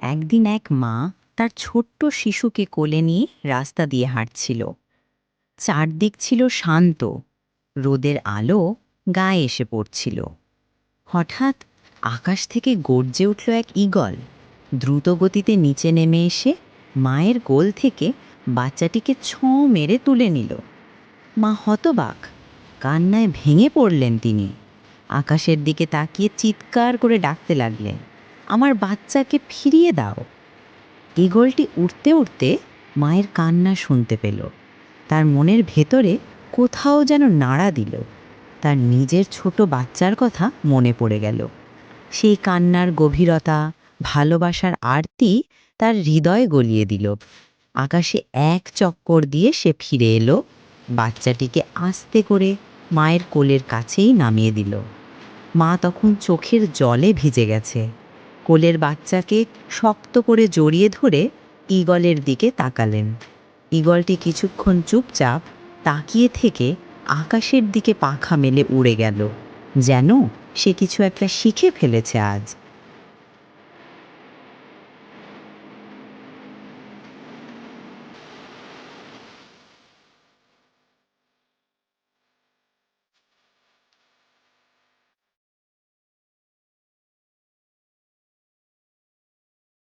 একদিন এক মা তার ছোট্ট শিশুকে কোলে নিয়ে রাস্তা দিয়ে হাঁটছিল। চারদিক ছিল শান্ত, রোদের আলো গায়ে এসে পড়ছিল। হঠাৎ আকাশ থেকে গর্জে উঠল এক ঈগল। দ্রুত গতিতে নিচে নেমে এসে মায়ের কোল থেকে বাচ্চাটিকে ছোঁ মেরে তুলে নিল। মা হতবাক, কান্নায় ভেঙে পড়লেন তিনি। আকাশের দিকে তাকিয়ে চিৎকার করে ডাকতে লাগলেন, আমার বাচ্চাকে ফিরিয়ে দাও। ঈগলটি উড়তে উড়তে মায়ের কান্না শুনতে পেল। তার মনের ভেতরে কোথাও যেন নাড়া দিল। তার নিজের ছোট বাচ্চার কথা মনে পড়ে গেল। সেই কান্নার গভীরতা, ভালোবাসার আরতি তার হৃদয় গলিয়ে দিল। আকাশে এক চক্কর দিয়ে সে ফিরে এলো, বাচ্চাটিকে আস্তে করে মায়ের কোলের কাছেই নামিয়ে দিল। মা তখন চোখের জলে ভিজে গেছে। কোলের বাচ্চাকে শক্ত করে জড়িয়ে ধরে ঈগলের দিকে তাকালেন। ঈগলটি কিছুক্ষণ চুপচাপ তাকিয়ে থেকে আকাশের দিকে পাখা মেলে উড়ে গেল, যেন সে কিছু একটা শিখে ফেলেছে আজ।